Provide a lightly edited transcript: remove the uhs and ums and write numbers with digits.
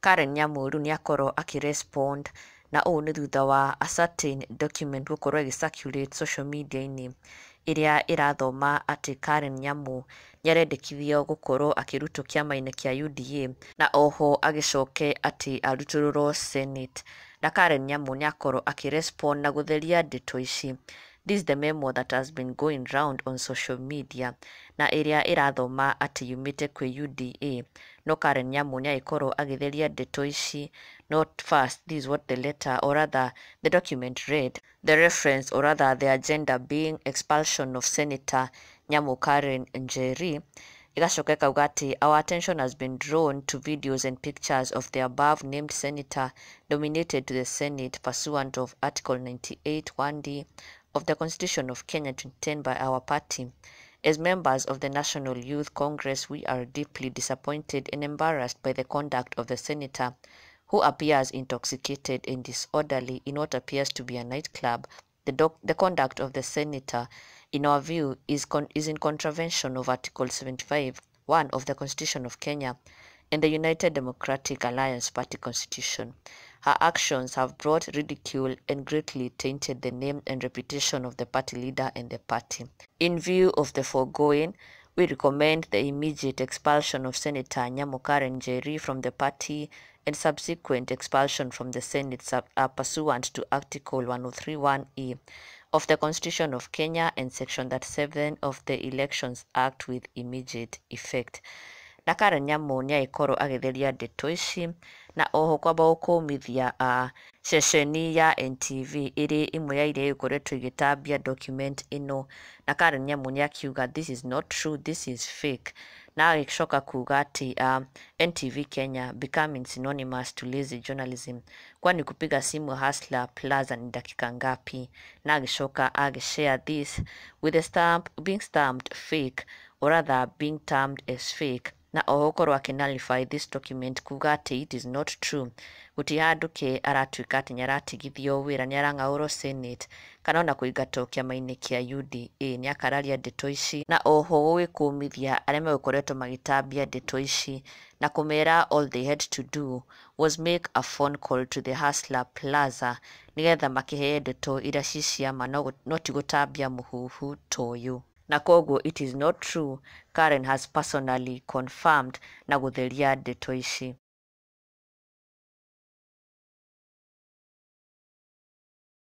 Karen Nyamuru nĩakorwo akirespond na ũũ nĩ thutha wa a certain document gũkorwo ĩgĩcirculate social media-inĩ ĩrĩa ĩrathoma atĩ Karen Nyamu nĩarendekithio gũkorwo akĩrutwo kĩama-inĩ kĩa UDA na oho agĩcoke atĩ arutũrũrwo Senate. Na Karen Nyamu nĩakorwo akirespond na gũtheria ndeto ici. This is the memo that has been going round on social media na ĩrĩa ĩrathoma atĩ yumĩte kwĩ UDA. No Karen Nyamu nĩagĩkorwo agĩtheria ndeto ici. Not first, this is what the letter, or rather the document read. The reference, or rather the agenda, being expulsion of Senator Nyamu Karen Njeri. Igacoka ikauga atĩ our attention has been drawn to videos and pictures of the above named senator nominated to the Senate pursuant of Article 98 1D of the Constitution of Kenya 2010 by our party. As members of the National Youth Congress, we are deeply disappointed and embarrassed by the conduct of the senator, who appears intoxicated and disorderly in what appears to be a nightclub. The conduct of the senator, in our view, is in contravention of Article 75(1) of the Constitution of Kenya and the United Democratic Alliance Party Constitution. Her actions have brought ridicule and greatly tainted the name and reputation of the party leader and the party. In view of the foregoing, we recommend the immediate expulsion of Senator Nyamu Karen Njeri from the party and subsequent expulsion from the Senate pursuant to Article 103(1)(e) of the Constitution of Kenya and Section 37 of the Elections Act with immediate effect. Na Karen Nyamu nĩagĩkorwo agĩtheria ndeto ici na oho kwamba gũkũmithia ceceni ya NTV ĩrĩ imwe ya iria ĩkoretwo igĩtambia document ĩno. Na Karen Nyamu nĩakiuga this is not true, this is fake. Na agĩcoka kuga atĩ NTV Kenya becoming synonymous to lazy journalism, kwani kupiga simu Hustler Plaza ni dakika ngapi? Na agĩcoka agĩshare this with the stamp being stamped fake, or rather being termed as fake. Na oho korwo akinalify this document kuga atĩ it is not true. Gũtirĩ handũ ke aratuĩka atĩ nĩaratigithio wĩra, nĩarang'aũrwo Senate kana ona kũingatwo kĩama-inĩ kĩa UDA. Nĩakararia ndeto ici na oho gũgĩkũmithia arĩa magĩkoretwo magĩtambia ndeto ici na kũmera all they had to do was make a phone call to the Hustler Plaza nĩgetha makĩheye ndeto iria ci ciama no ti gũtambia mũhuhu ta ũyũ. Na koguo it is not true. Karen has personally confirmed na gũtheria ndeto ici.